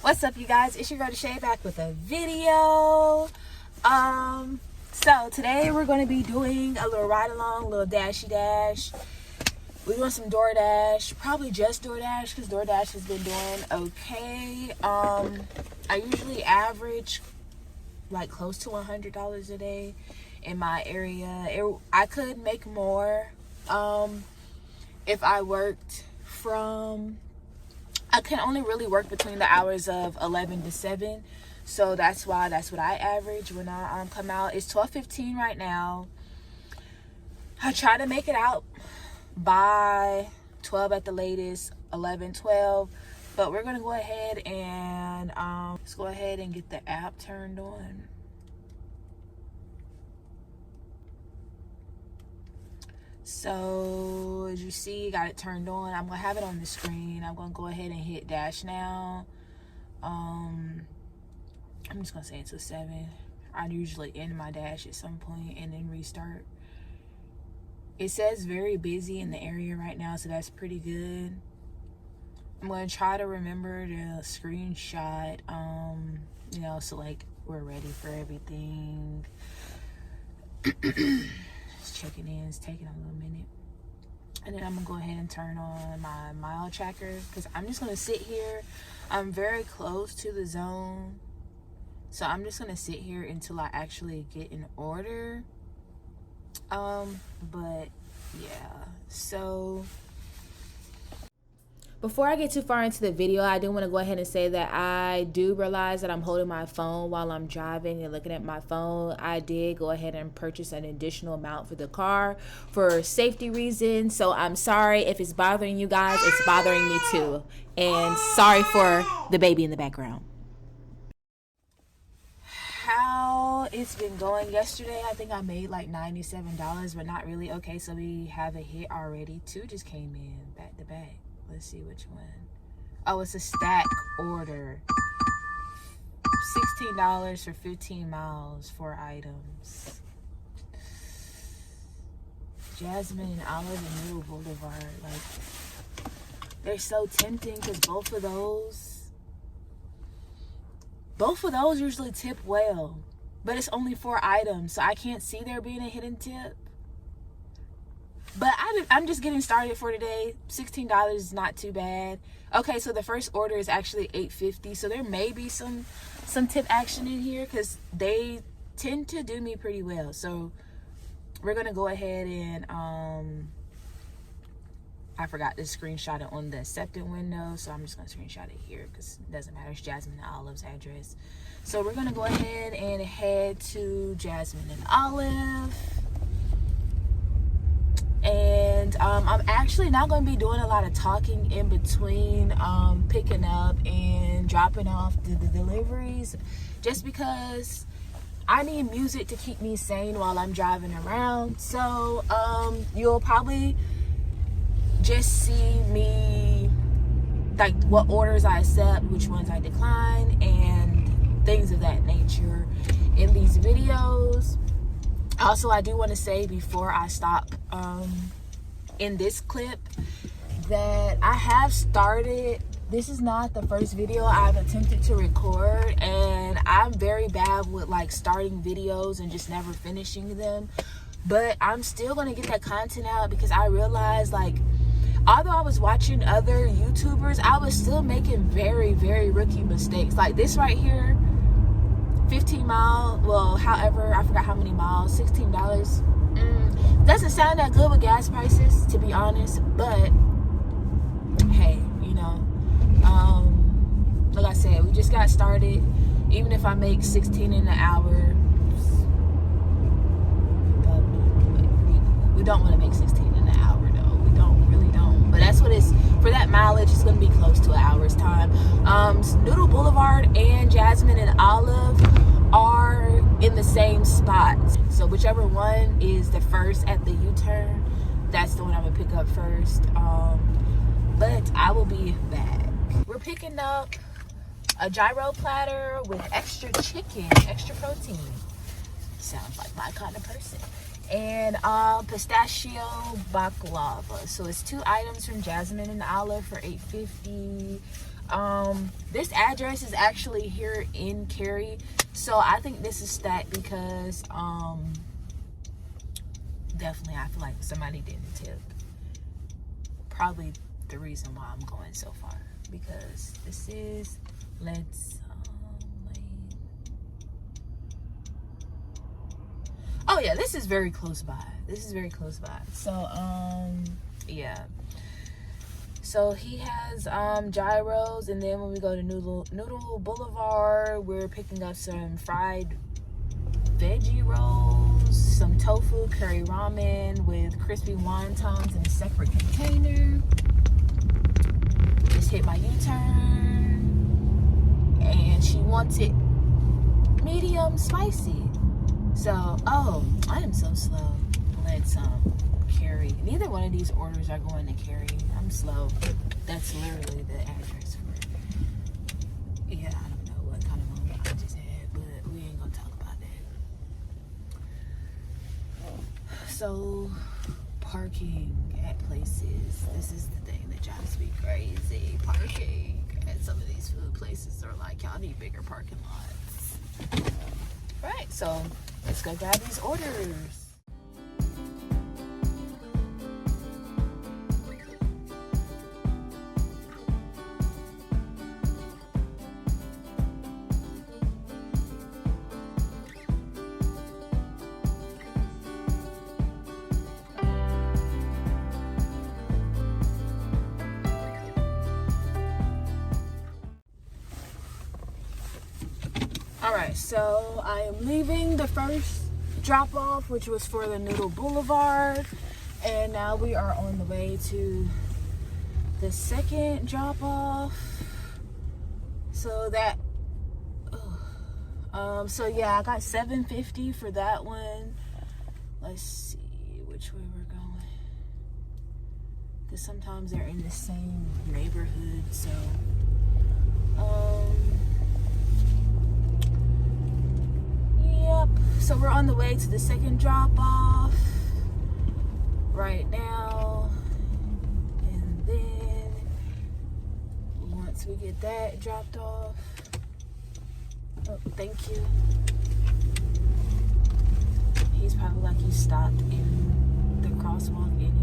What's up, you guys? It's your girl Deshe back with a video. So today we're going to be doing a little ride along, little dashy dash. We're doing some DoorDash, probably just DoorDash because DoorDash has been doing okay. I usually average like close to $100 a day in my area. I could make more if I worked from, I can only really work between the hours of 11 to 7. So that's what I average when I come out. It's 12:15 right now. I try to make it out by 12 at the latest, 11, 12. But we're going to go ahead and let's go ahead and get the app turned on. So as you see, got it turned on. I'm going to have it on the screen. I'm going to go ahead and hit dash now. I'm just going to say until 7. I usually end my dash at some point and then restart. It says very busy in the area right now, so that's pretty good. I'm going to try to remember to screenshot, so like we're ready for everything. Just checking in. It's taking a little minute. And then I'm going to go ahead and turn on my mile tracker because I'm just going to sit here. I'm very close to the zone. So I'm just going to sit here until I actually get an order. But yeah, so before I get too far into the video, I do want to go ahead and say that I do realize that I'm holding my phone while I'm driving and looking at my phone. I did go ahead and purchase an additional mount for the car for safety reasons. So I'm sorry if it's bothering you guys. It's bothering me too. And sorry for the baby in the background. How it's been going. Yesterday I think I made like $97, but not really. Okay, so we have a hit already. 2 just came in back to back. Let's see which one. Oh, it's a stack order. $16 for 15 miles, 4 items. Jasmine and Olive and Middle Boulevard, like they're so tempting because both of those usually tip well, but it's only 4 items, so I can't see there being a hidden tip. But I'm just getting started for today. $16 is not too bad. Okay, so the first order is actually $8.50, so there may be some tip action in here because they tend to do me pretty well. So we're gonna go ahead and I forgot to screenshot it on the accepted window, so I'm just gonna screenshot it here because it doesn't matter. It's Jasmine and Olive's address. So we're gonna go ahead and head to Jasmine and Olive. And I'm actually not going to be doing a lot of talking in between picking up and dropping off the deliveries, just because I need music to keep me sane while I'm driving around. So you'll probably just see me, like what orders I accept, which ones I decline, and things of that nature in these videos. Also, I do want to say before I stop in this clip that I have started, this is not the first video I've attempted to record, and I'm very bad with like starting videos and just never finishing them. But I'm still going to get that content out because I realized, like, although I was watching other YouTubers, I was still making very, very rookie mistakes. Like this right here, 15 miles, well, however, I forgot how many miles, $16. Doesn't sound that good with gas prices, to be honest, but hey, like I said, we just got started. Even if I make 16 in an hour, we don't want to make 16 in an hour though. We really don't. But that's what it's, for that mileage, it's going to be close to an hour's time. Noodle Boulevard and Jasmine and Olive are in the same spot. So whichever one is the first at the U-turn, that's the one I'm going to pick up first. But I will be back. We're picking up a gyro platter with extra chicken, extra protein. Sounds like my kind of person. And pistachio baklava. So it's 2 items from Jasmine and Olive for $8.50. This address is actually here in Cary, so I think this is stacked because definitely I feel like somebody didn't tip. Probably the reason why I'm going so far, because this is oh yeah, this is very close by. So yeah, so he has gyros, and then when we go to Noodle Boulevard, we're picking up some fried veggie rolls, some tofu curry ramen with crispy wontons in a separate container. Just hit my U-turn, and she wants it medium spicy. So, oh, I am so slow. Let's Cary. Neither one of these orders are going to Cary. I'm slow. That's literally the address for it. Yeah, I don't know what kind of moment I just had, but we ain't gonna talk about that. So, parking at places. This is the thing that drives me crazy. Parking at some of these food places are like, y'all need bigger parking lots. Right, so let's go grab these orders. Alright, so I am leaving the first drop off, which was for the Noodle Boulevard, and now we are on the way to the second drop off. So that so yeah, I got $7.50 for that one. Let's see which way we're going, because sometimes they're in the same neighborhood. So yep, so we're on the way to the second drop off right now, and then once we get that dropped off, oh, thank you. He's probably like, you stopped in the crosswalk anyways.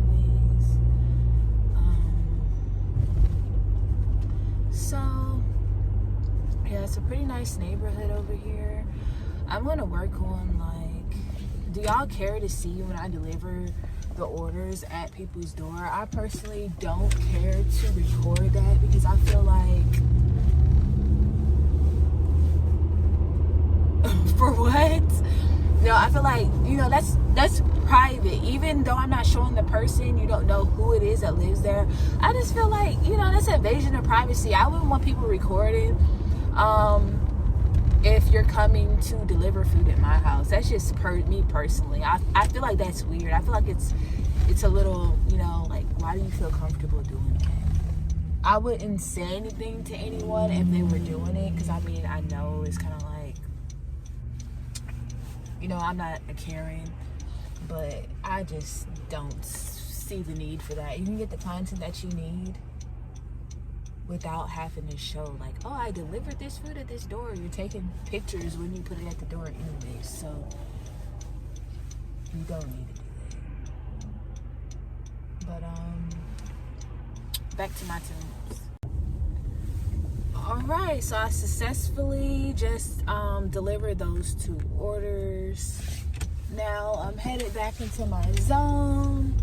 So yeah, it's a pretty nice neighborhood over here. I'm gonna work on, like, do y'all care to see when I deliver the orders at people's door? I personally don't care to record that, because I feel like for what? No, I feel like, you know, that's private. Even though I'm not showing the person, you don't know who it is that lives there. I just feel like, you know, that's invasion of privacy. I wouldn't want people recording if you're coming to deliver food at my house. That's just me personally. I feel like that's weird. I feel like it's a little, you know, like, why do you feel comfortable doing that? I wouldn't say anything to anyone if they were doing it, because I mean, I know it's kind of like, you know, I'm not a Karen, but I just don't see the need for that. You can get the content that you need without having to show, like, oh, I delivered this food at this door. You're taking pictures when you put it at the door anyway, so you don't need to do that. But back to my tunes. All right, so I successfully just delivered those 2 orders. Now I'm headed back into my zone.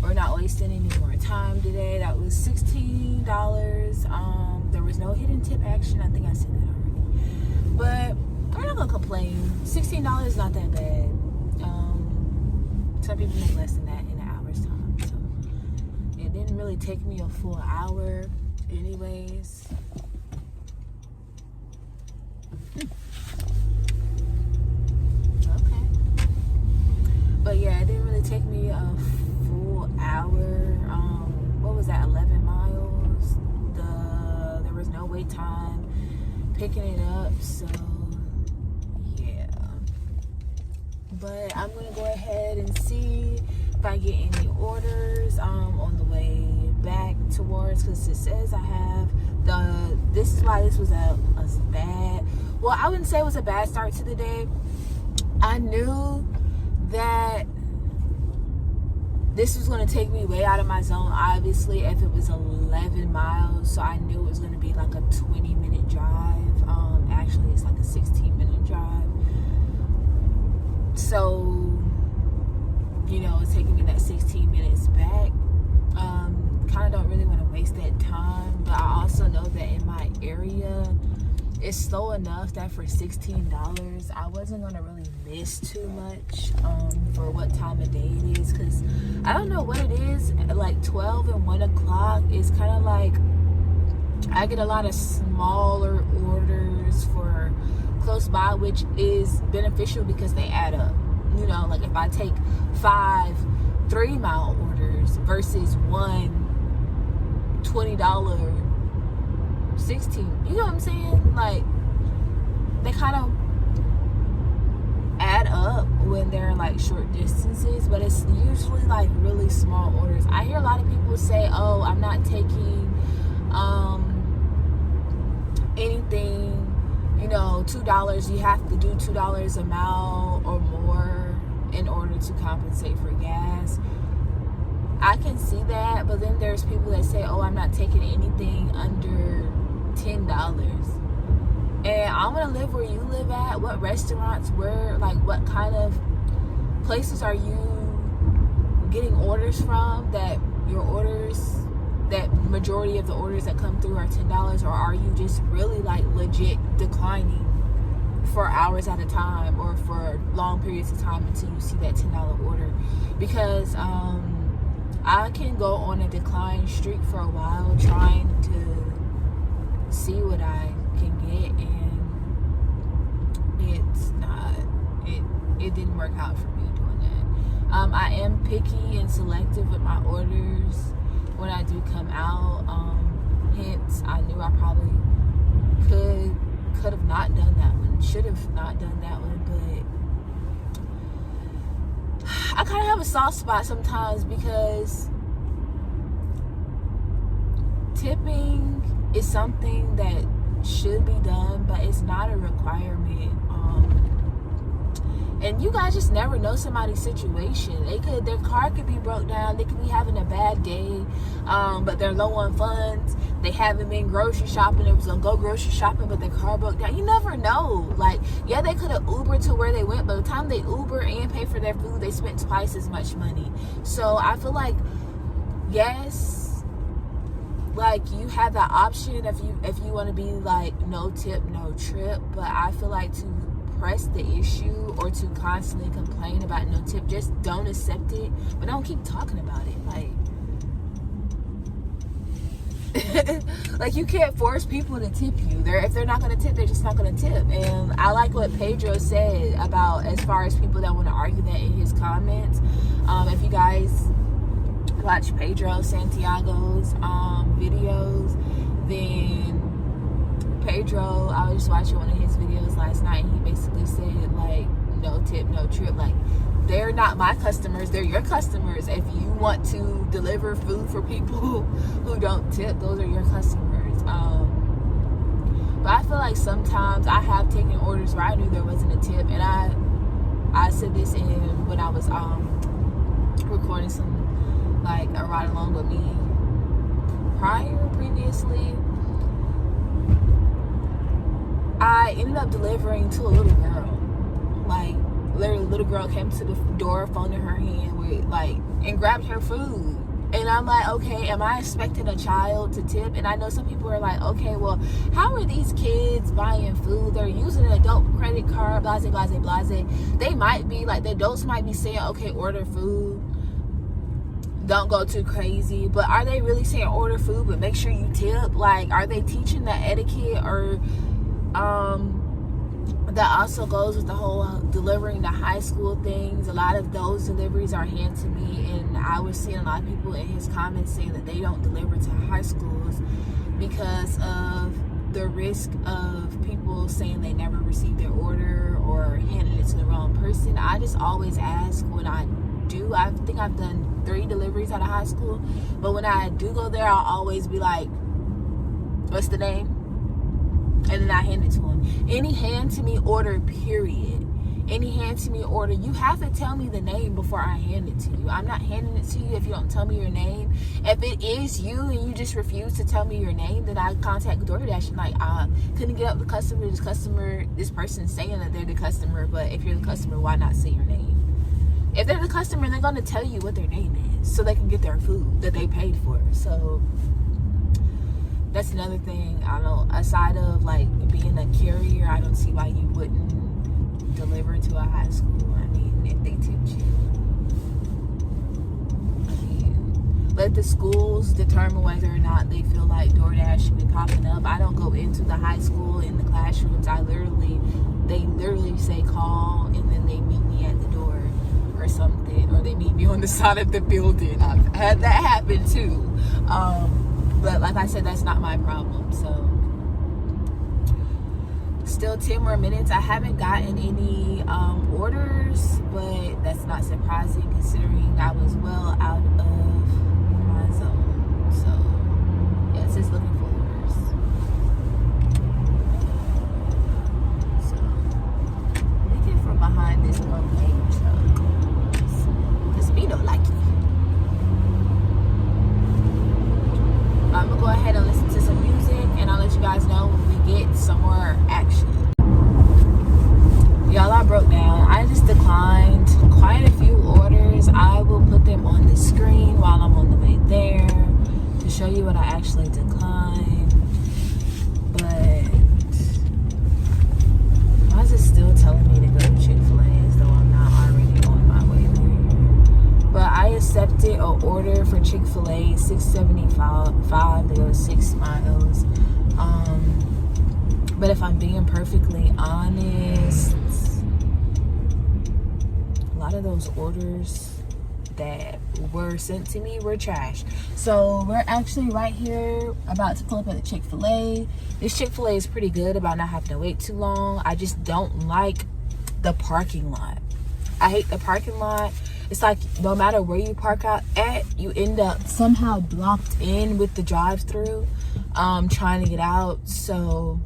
We're not wasting any more time today. That was $16. There was no hidden tip action. I think I said that already. But we're not gonna complain. $16 is not that bad. Some people make less than that in an hour's time. So it didn't really take me a full hour anyways. Okay. But yeah, it didn't really take me a full hour. What was that, 11 miles? There was no wait time picking it up, so yeah. But I'm gonna go ahead and see if I get any orders on the way back towards, because it says I have this is why this was a bad, well, I wouldn't say it was a bad start to the day. I knew that this was going to take me way out of my zone, obviously, if it was 11 miles. So I knew it was going to be like a 20-minute drive. Actually, it's like a 16-minute drive. So, you know, it's taking me that 16 minutes back. Kind of don't really want to waste that time. But I also know that in my area, it's slow enough that for $16, I wasn't going to really miss too much for what time of day it is. Because I don't know what it is. Like 12 and 1 o'clock is kind of like, I get a lot of smaller orders for close by, which is beneficial because they add up. You know, like if I take 5 3-mile orders versus one $20 16, you know what I'm saying? Like, they kind of add up when they're like short distances, but it's usually like really small orders. I hear a lot of people say, oh, I'm not taking anything, you know, $2, you have to do $2 a mile or more in order to compensate for gas. I can see that, but then there's people that say, oh, I'm not taking anything under $10. And I want to live where you live at. What restaurants, where, like, what kind of places are you getting orders from that your orders, that majority of the orders that come through are $10, or are you just really like legit declining for hours at a time or for long periods of time until you see that $10 order? Because I can go on a decline streak for a while trying to see what I can get, and it's not, it didn't work out for me doing that. I am picky and selective with my orders when I do come out. Hence, I knew I probably could have not done that one, should have not done that one, but I kind of have a soft spot sometimes because tipping is something that should be done, but it's not a requirement. And you guys just never know somebody's situation. Their car could be broke down. They could be having a bad day, but they're low on funds. They haven't been grocery shopping. They was gonna go grocery shopping, but their car broke down. You never know. Like, yeah, they could have Ubered to where they went, but by the time they Uber and pay for their food, they spent twice as much money. So I feel like, yes, like, you have that option if you want to be like no tip, no trip. But I feel like to press the issue or to constantly complain about no tip, just don't accept it, but don't keep talking about it. Like, you can't force people to tip you. If they're not going to tip, they're just not going to tip. And I like what Pedro said about, as far as people that want to argue that, in his comments. If you guys watch Pedro Santiago's videos, then Pedro, I was just watching one of his videos last night, and he basically said, like, no tip, no trip. Like, they're not my customers, they're your customers. If you want to deliver food for people who don't tip, those are your customers. But I feel like sometimes I have taken orders where I knew there wasn't a tip, and I said this when I was recording some, like, a ride along with me previously. I ended up delivering to a little girl. Like, literally, a little girl came to the door, phone in her hand, with, like, and grabbed her food. And I'm like, okay, am I expecting a child to tip? And I know some people are like, okay, well, how are these kids buying food? They're using an adult credit card, blase, blase, blase. They might be, like, the adults might be saying, okay, order food. Don't go too crazy. But are they really saying order food, but make sure you tip? Like, are they teaching the etiquette? Or that also goes with the whole delivering the high school things. A lot of those deliveries are hand to me, and I was seeing a lot of people in his comments saying that they don't deliver to high schools because of the risk of people saying they never received their order or handing it to the wrong person. I just always ask when I do, I think I've done 3 deliveries out of high school, but when I do go there, I'll always be like, what's the name? And then I hand it to them. Any hand to me order, period. Any hand to me order, you have to tell me the name before I hand it to you. I'm not handing it to you if you don't tell me your name. If it is you and you just refuse to tell me your name, then I contact DoorDash and like, I couldn't get up the customer. This person's saying that they're the customer, but if you're the customer, why not say your name? If they're the customer, they're gonna tell you what their name is so they can get their food that they paid for. So that's another thing. I don't, aside of like being a carrier, I don't see why you wouldn't deliver to a high school. I mean, if they tip you, I mean, let the schools determine whether or not they feel like DoorDash should be popping up. I don't go into the high school in the classrooms. They literally say call, and then they meet me at the door or something, or they meet me on the side of the building. I've had that happen too. But like I said, that's not my problem. So still 10 more minutes. I haven't gotten any orders, but that's not surprising considering I was well out of my zone. So yeah, it's just looking for orders. So we get from behind this propane truck because we don't like it. I'm gonna go ahead and listen to some music, and I'll let you guys know when we get some more action. Y'all, I broke down. I just declined quite a few orders. I will put them on the screen while I'm on the way there to show you what I actually declined. But why is it still telling me to go to Chick-fil-A as though I'm not already on my way there? But I accepted an order for Chick-fil-A, $6.75 to go 6 miles. But if I'm being perfectly honest, a lot of those orders that were sent to me were trash. So we're actually right here about to pull up at the Chick-fil-A. This Chick-fil-A is pretty good about not having to wait too long. I just don't like the parking lot. I hate the parking lot. It's like no matter where you park out at, you end up somehow blocked in with the drive-through trying to get out. So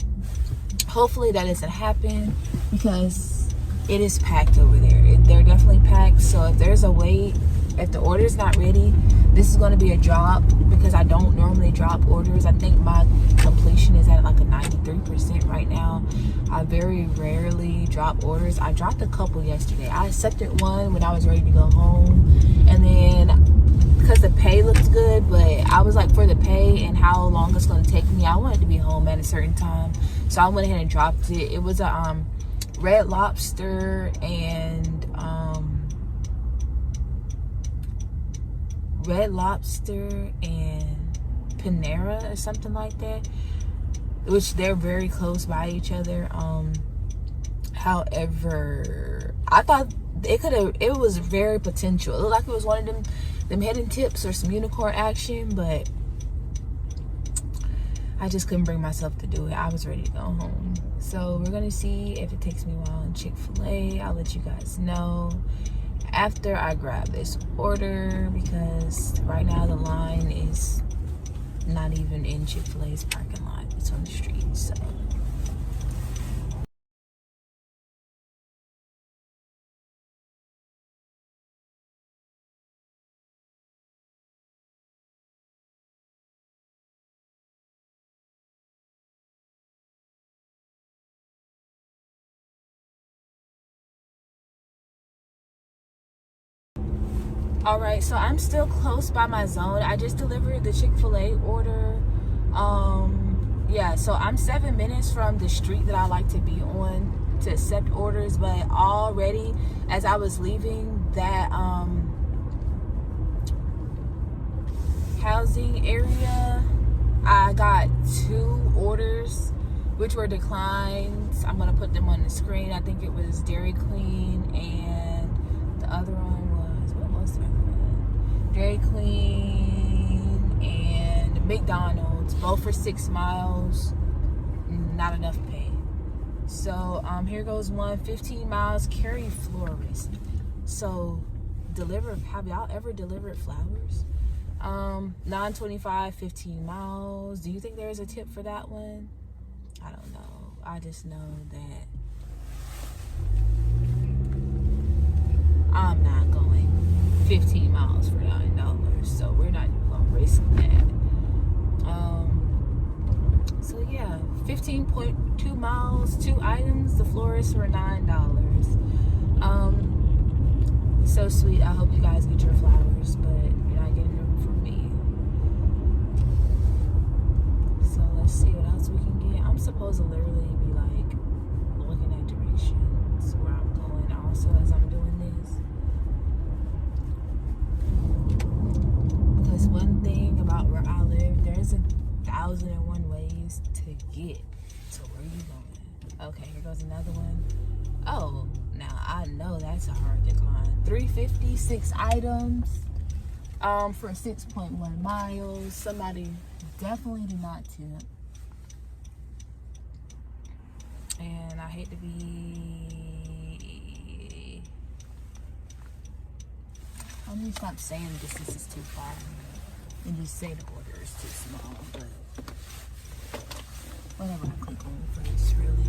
hopefully that doesn't happen because it is packed over there. They're definitely packed. So if there's a wait, if the order's not ready, this is going to be a drop because I don't normally drop orders. I think my completion is at like a 93% right now. I very rarely drop orders. I dropped a couple yesterday. I accepted one when I was ready to go home, and then because the pay looks good, but I was like, for the pay and how long it's going to take me, I wanted to be home at a certain time, so I went ahead and dropped it. It was a Red Lobster and Panera or something like that, which they're very close by each other. However, I thought it was very potential. It looked like it was one of them hidden tips or some unicorn action, but I just couldn't bring myself to do it. I was ready to go home. So we're gonna see if it takes me a while in Chick-fil-A. I'll let you guys know after I grab this order, because right now the line is not even in Chick-fil-A's parking lot. It's on the street. So all right, so I'm still close by my zone. I just delivered the Chick-fil-A order. Yeah, so I'm 7 minutes from the street that I like to be on to accept orders, but already as I was leaving that housing area, I got 2 orders which were declined. I'm gonna put them on the screen. I think it was Dairy Queen and the other one was, what was the other one? Dairy Queen and McDonald's, both for 6 miles, not enough pay. So here goes one, 15 miles, Cary Florist. So have y'all ever delivered flowers? 925, 15 miles. Do you think there is a tip for that one? I don't know. I just know that I'm not going 15 miles for $9, so we're not even gonna risk that. So yeah, 15.2 miles, 2 items. The florist were $9. So sweet. I hope you guys get your flowers, but you're not getting them from me. So let's see what else we can get. I'm supposed to literally be like looking at directions where I'm going also as I'm doing this. Because one thing about where I live, there's 1,001 ways to get to where you're going. Okay, here goes another one. Oh, now I know that's a hard decline. 356 items for 6.1 miles. Somebody definitely did not tip. And I hate to be... I'm gonna stop saying distance is too far and just say the order is too small, but whatever I click on first, really.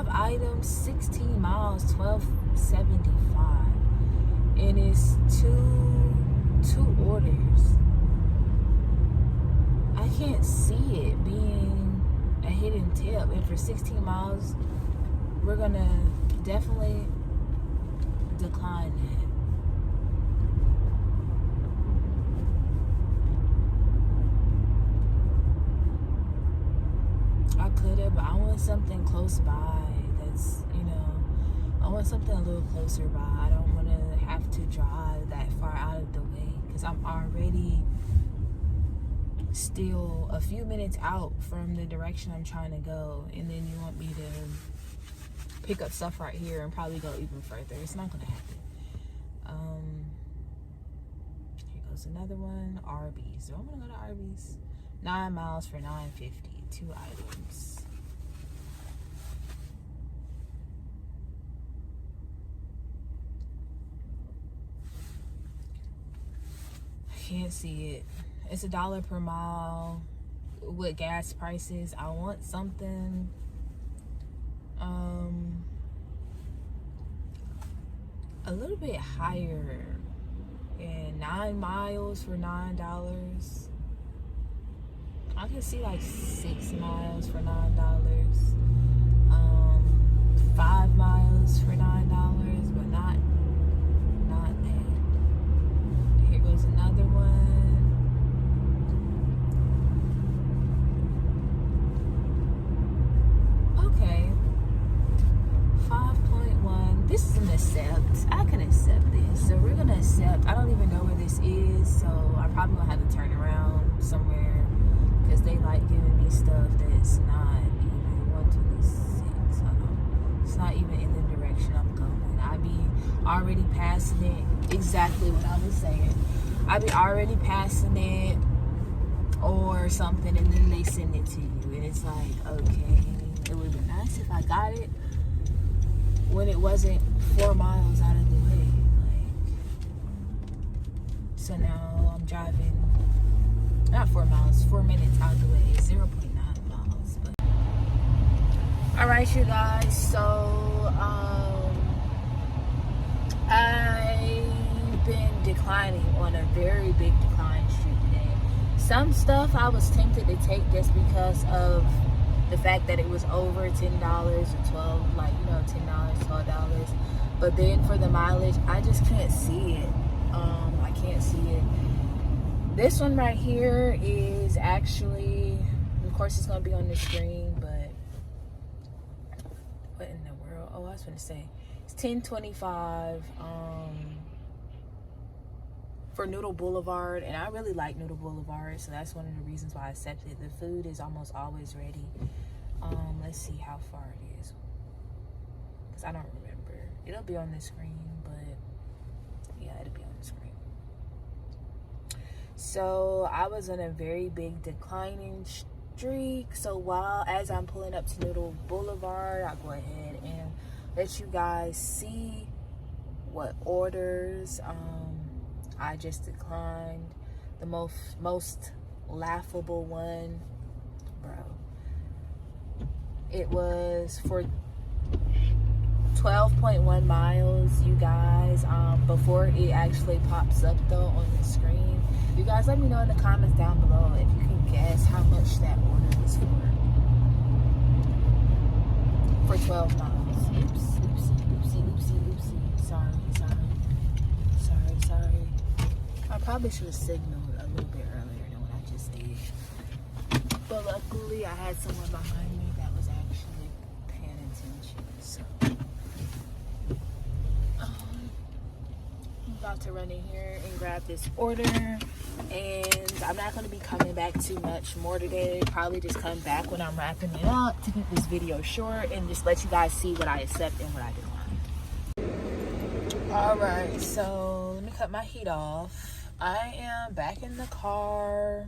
Items, 16 miles, 12.75, and it's two orders. I can't see it being a hidden tip, and for 16 miles we're gonna definitely decline that. I could have, but I want something close by. I want something a little closer by. I don't want to have to drive that far out of the way because I'm already still a few minutes out from the direction I'm trying to go, and then you want me to pick up stuff right here and probably go even further. It's not going to happen. Here goes another one. Arby's. Do I want to go to Arby's? 9 miles for $9.50. 2 items. Can't see it. It's $1 per mile with gas prices. I want something a little bit higher. And 9 miles for $9. I can see like 6 miles for $9. 5 miles for $9, but not that. Here goes another one. Okay. 5.1. This is an accept. I can accept this. So we're gonna accept. I don't even know where this is, so I'm probably gonna have to turn around somewhere because they like giving me stuff that's not even 126. Hold on. It's not even in the direction I'm going. I be already passing it. Exactly what I was saying. I be already passing it or something, and then they send it to you, and it's like, okay, it would be nice if I got it when it wasn't 4 miles out of the way. Like, so now I'm driving not 4 miles, 4 minutes out of the way, 0.9 miles. But all right, you guys. So I've been declining on a very big decline streak today. Some stuff I was tempted to take just because of the fact that it was over $10 or $12, like, you know, $10, $12. But then for the mileage, I just can't see it. I can't see it. This one right here is actually, of course, it's gonna be on the screen, but what in the world? Oh, I was gonna say it's $10.25 for Noodle Boulevard, and I really like Noodle Boulevard, so that's one of the reasons why I accepted it. The food is almost always ready. Let's see how far it is, because I don't remember. It'll be on the screen, but yeah, it'll be on the screen. So I was on a very big declining streak. So as I'm pulling up to Noodle Boulevard, I'll go ahead and let you guys see what orders I just declined. The most laughable one, bro. It was for 12.1 miles, you guys. Before it actually pops up though on the screen, you guys let me know in the comments down below if you can guess how much that order was for 12 miles. Oopsie. Sorry. I probably should have signaled a little bit earlier than what I just did, but luckily I had someone behind me that was actually paying attention. So I'm about to run in here and grab this order, and I'm not going to be coming back too much more today. Probably just come back when I'm wrapping it up to keep this video short and just let you guys see what I accept and what I decline. Alright, so let me cut my heat off. I am back in the car.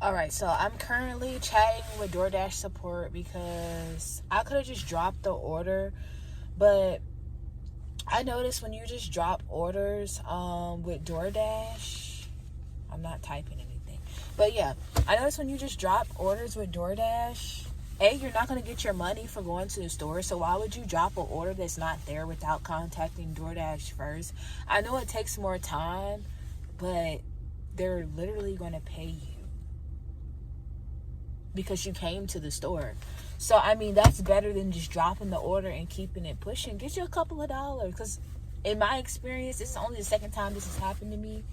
Alright, so I'm currently chatting with DoorDash support because I could have just dropped the order, but I noticed when you just drop orders with DoorDash, I'm not typing anything, but yeah, I noticed when you just drop orders with DoorDash, you're not going to get your money for going to the store, so why would you drop an order that's not there without contacting DoorDash first? I know it takes more time, but they're literally going to pay you because you came to the store. So I mean, that's better than just dropping the order and keeping it pushing. Get you a couple of dollars, because in my experience, this is only the second time this has happened to me,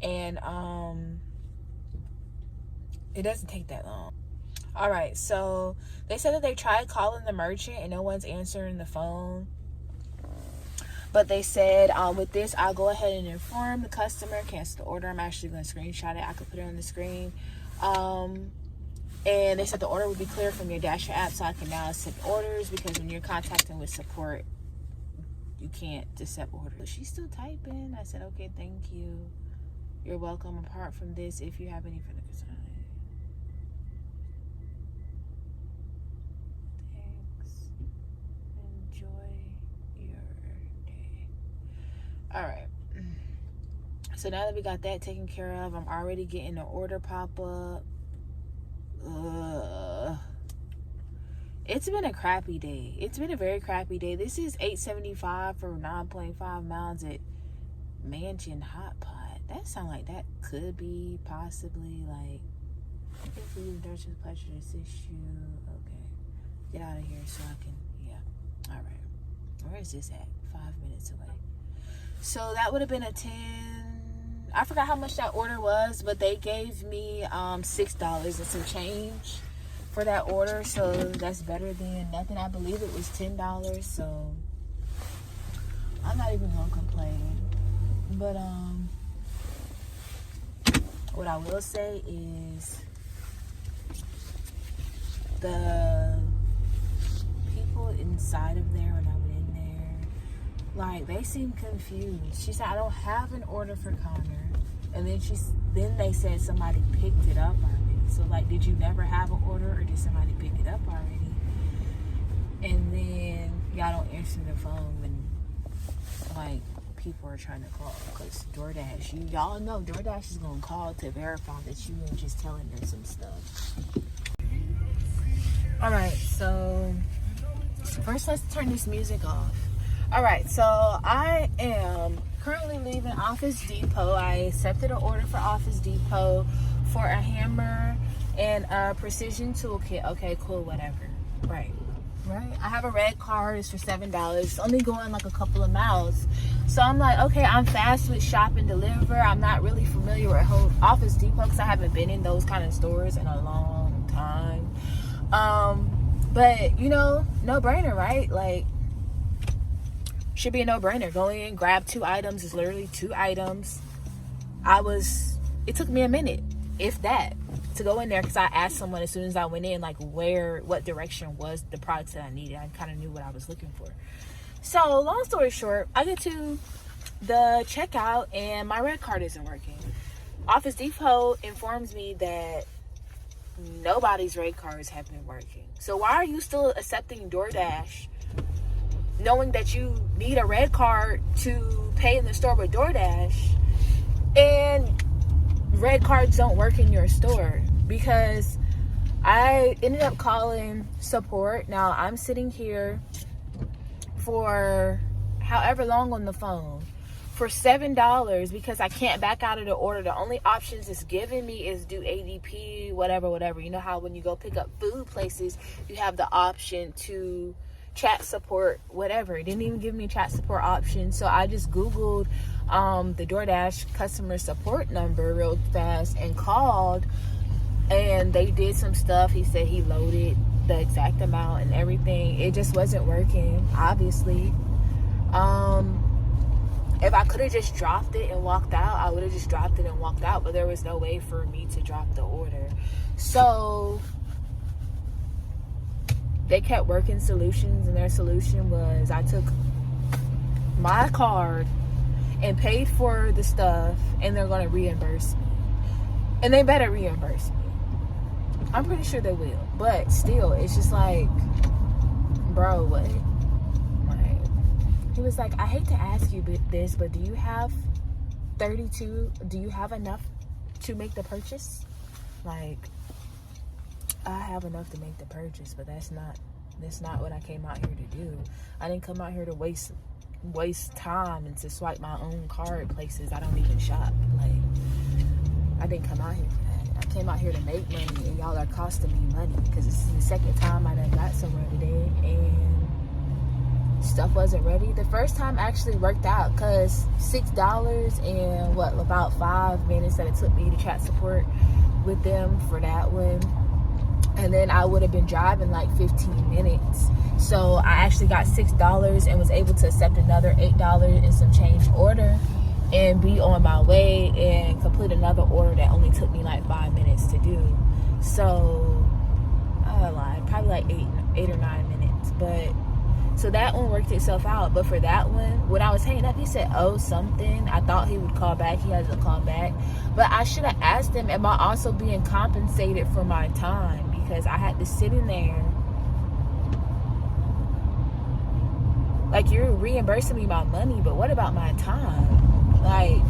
and it doesn't take that long. All right, so they said that they tried calling the merchant and no one's answering the phone, but they said with this, I'll go ahead and inform the customer, cancel the order. I'm actually going to screenshot it. I could put it on the screen. And they said the order will be clear from your Dasher app, so I can now accept orders, because when you're contacting with support, you can't accept orders. She's still typing. I said, okay, thank you. You're welcome. Apart from this, if you have any further concern. Thanks. Enjoy your day. All right. So now that we got that taken care of, I'm already getting the order pop up. It's been a crappy day. It's been a very crappy day. This is $8.75 for 9.5 miles at Mansion Hot Pot. That sounds like that could be possibly like, if we there's a pleasure to assist you. Okay, get out of here so I can. Yeah. All right. Where is this at? 5 minutes away. So that would have been a 10. I forgot how much that order was, but they gave me $6 and some change for that order, so that's better than nothing. I believe it was $10, so I'm not even gonna complain. But what I will say is the people inside of there, when I went in there, like, they seemed confused. She said, I don't have an order for Connor. And then they said somebody picked it up already. So, like, did you never have an order, or did somebody pick it up already? And then y'all don't answer the phone when, like, people are trying to call. Because DoorDash, y'all know DoorDash is going to call to verify that you ain't just telling them some stuff. All right, so first let's turn this music off. All right, so I am currently leaving Office Depot. I accepted an order for Office Depot for a hammer and a precision toolkit. Okay, cool, whatever. Right. right? I have a red card. It's for $7. It's only going like a couple of miles. So I'm like, okay, I'm fast with shop and deliver. I'm not really familiar with whole Office Depot because I haven't been in those kind of stores in a long time. But you know, no brainer, right? Like, should be a no brainer. Go in, grab 2 items. It's literally 2 items. It took me a minute, if that, to go in there, because I asked someone as soon as I went in, like, what direction was the products that I needed. I kind of knew what I was looking for. So long story short, I get to the checkout and my red card isn't working. Office Depot informs me that nobody's red cards have been working. So why are you still accepting DoorDash, knowing that you need a red card to pay in the store with DoorDash, and red cards don't work in your store? Because I ended up calling support. Now I'm sitting here for however long on the phone for $7 because I can't back out of the order. The only options it's giving me is do ADP, whatever. You know how when you go pick up food places, you have the option to chat support, whatever. It didn't even give me a chat support option. So I just Googled the DoorDash customer support number real fast and called, and they did some stuff. He said he loaded the exact amount and everything. It just wasn't working, obviously. If I could have just dropped it and walked out, I would have just dropped it and walked out, but there was no way for me to drop the order. So they kept working solutions, and their solution was I took my card and paid for the stuff, and they're going to reimburse me. And they better reimburse me. I'm pretty sure they will. But still, it's just like, bro, what? He was like, I hate to ask you this, but do you have 32? Do you have enough to make the purchase? Like, I have enough to make the purchase, but that's not what I came out here to do. I didn't come out here to waste time and to swipe my own card places I don't even shop. Like, I didn't come out here for that. I came out here to make money, and y'all are costing me money because this is the second time I done got somewhere today and stuff wasn't ready. The first time actually worked out because $6 and about 5 minutes that it took me to chat support with them for that one, and then I would have been driving like 15 minutes. So I actually got $6 and was able to accept another $8 and some change order and be on my way and complete another order that only took me like 5 minutes to do. So I lied, probably like 8 or 9 minutes. But so that one worked itself out. But for that one, when I was hanging up, he said, oh, something. I thought he would call back. He hasn't called back. But I should have asked him, am I also being compensated for my time? Because I had to sit in there. Like, you're reimbursing me my money, but what about my time? Like,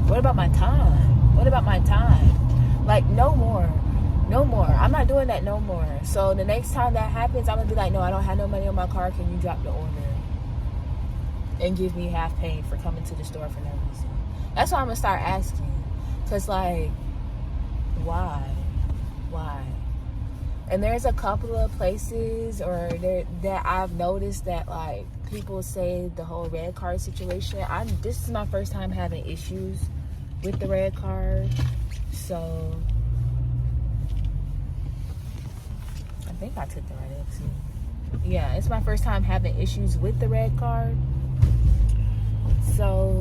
what about my time? What about my time? Like, no more. No more. I'm not doing that no more. So the next time that happens, I'm going to be like, no, I don't have no money on my card. Can you drop the order? And give me half pay for coming to the store for no reason. That's why I'm going to start asking. Because, like, why? Why? And there's a couple of places that I've noticed that, like, people say the whole red card situation. This is my first time having issues with the red card. So I think I took the right exit. Yeah, it's my first time having issues with the red card. So,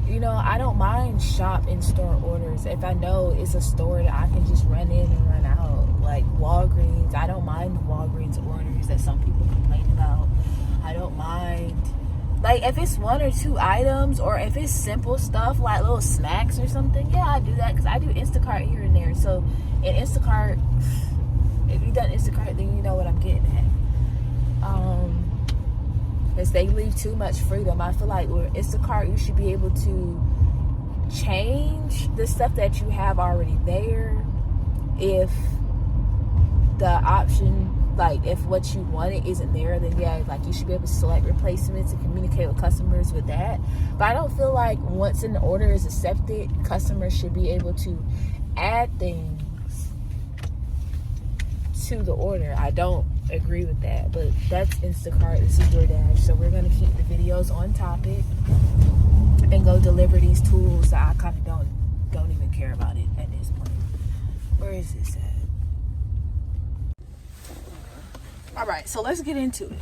you know, I don't mind shop in store orders. If I know it's a store that I can just run in and run out. Like Walgreens, I don't mind the Walgreens orders that some people complain about. I don't mind. Like, if it's 1 or 2 items, or if it's simple stuff like little snacks or something, yeah, I do that because I do Instacart here and there. So in Instacart, if you've done Instacart, then you know what I'm getting at. Because they leave too much freedom. I feel like with Instacart, you should be able to change the stuff that you have already there if the option, like, if what you wanted isn't there, then yeah, like, you should be able to select replacements and communicate with customers with that. But I don't feel like once an order is accepted, customers should be able to add things to the order. I don't agree with that, but that's Instacart, this is DoorDash. So we're gonna keep the videos on topic and go deliver these tools that I kind of don't even care about it at this point. Where is this at? All right, so let's get into it.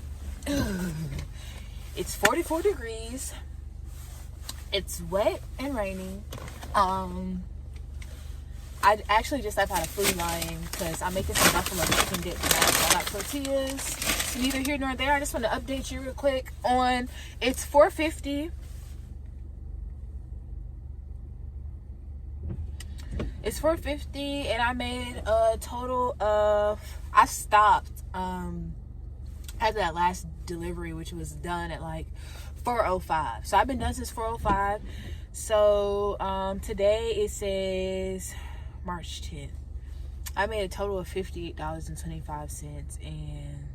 It's 44 degrees. It's wet and raining. I actually just left out a food line because I'm making some buffalo chicken dip tonight. So I got tortillas. It's neither here nor there. I just want to update you real quick on, it's 4:50. It's 4:50 and I made a total of, I stopped after that last delivery, which was done at like 4:05. So I've been done since 4:05. So today it says March 10th. I made a total of $58.25 and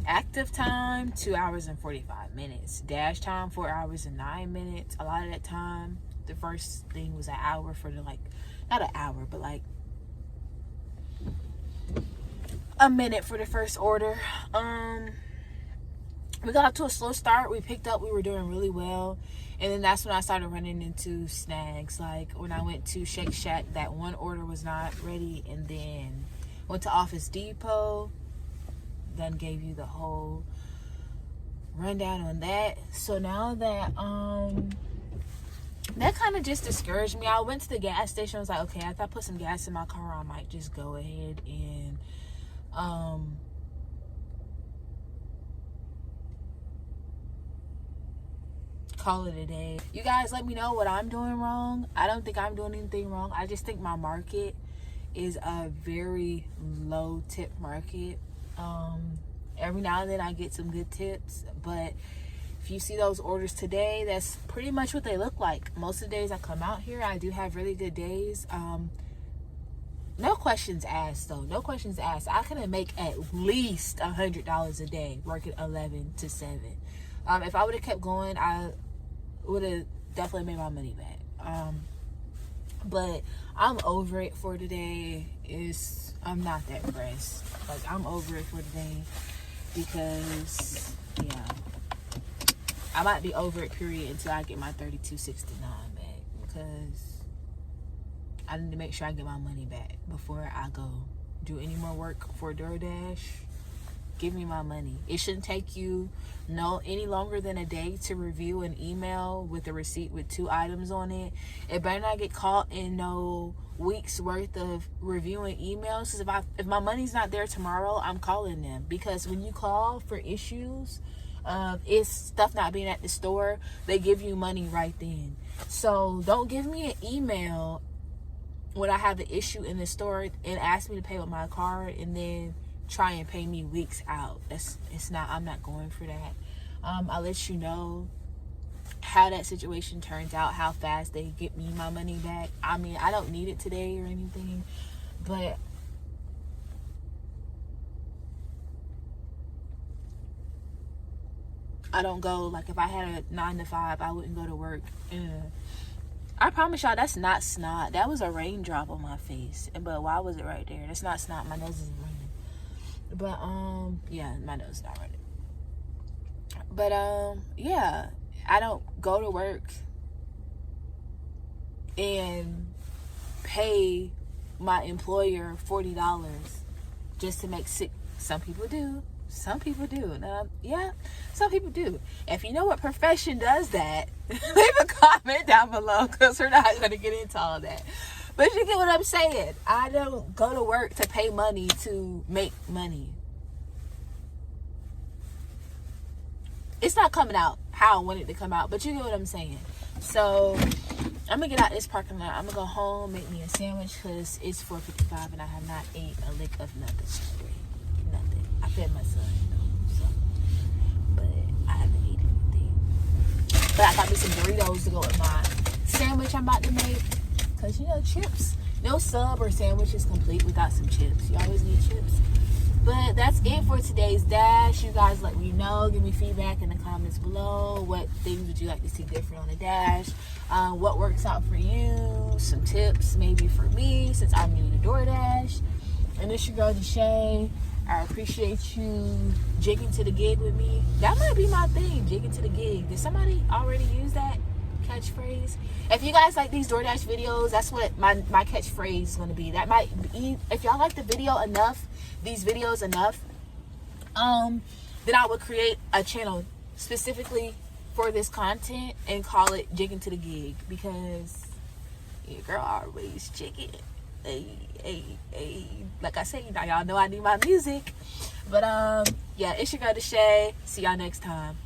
active time 2 hours and 45 minutes. Dash time 4 hours and 9 minutes. A lot of that time, the first thing was an hour for the, like, not an hour, but like a minute for the first order. We got to a slow start. We picked up, we were doing really well, and then that's when I started running into snags. Like when I went to Shake Shack, that one order was not ready, and then went to Office Depot, then gave you the whole rundown on that. So now that that kind of just discouraged me. I went to the gas station. I was like, okay, after I put some gas in my car, I might just go ahead and call it a day. You guys let me know what I'm doing wrong. I don't think I'm doing anything wrong. I just think my market is a very low tip market. Every now and then I get some good tips, but if you see those orders today, that's pretty much what they look like. Most of the days I come out here, I do have really good days. No questions asked though. No questions asked. I can make at least $100 a day working 11 to 7. If I would have kept going, I would have definitely made my money back. But I'm over it for today. I'm not that pressed. Like, I'm over it for today because, yeah, I might be over it, period, until I get my $32.69 back, because I need to make sure I get my money back before I go do any more work for DoorDash. Give me my money. It shouldn't take you any longer than a day to review an email with a receipt with 2 items on it. It better not get caught in no weeks worth of reviewing emails, because if my money's not there tomorrow, I'm calling them. Because when you call for issues, it's stuff not being at the store, they give you money right then. So don't give me an email when I have an issue in the store and ask me to pay with my card and then try and pay me weeks out. I'm not going for that. I'll let you know how that situation turns out, how fast they get me my money back. I mean, I don't need it today or anything, but I don't go, like, if I had a 9 to 5, I wouldn't go to work. I promise y'all, that's not snot. That was a raindrop on my face. But why was it right there? That's not snot. My nose is running. But, yeah, my nose is not running. But, yeah, I don't go to work and pay my employer $40 just to make sick. Some people do. Some people do. Now, yeah, some people do. If you know what profession does that, leave a comment down below, because we're not going to get into all that. But you get what I'm saying. I don't go to work to pay money to make money. It's not coming out how I want it to come out, but you get what I'm saying. So I'm going to get out this parking lot. I'm going to go home, make me a sandwich, because it's 4:55 and I have not ate a lick of nothing. Nothing. I fed my son, so, but I haven't eaten anything. But I got me some Doritos to go with my sandwich I'm about to make, because, you know, chips, no sub or sandwich is complete without some chips. You always need chips. But that's it for today's dash. You guys let me know. Give me feedback in the comments below. What things would you like to see different on the dash? What works out for you? Some tips maybe for me, since I'm new to DoorDash. And it's your girl, Deshae. I appreciate you jigging to the gig with me. That might be my thing, jigging to the gig. Did somebody already use that catchphrase? If you guys like these DoorDash videos, that's what my catchphrase is going to be. That might be, if y'all like the video enough, these videos enough, then I would create a channel specifically for this content and call it Jigging to the Gig, because your girl always jigging. Hey, like I said, y'all know I need my music. But yeah, it's your girl Deshae. See y'all next time.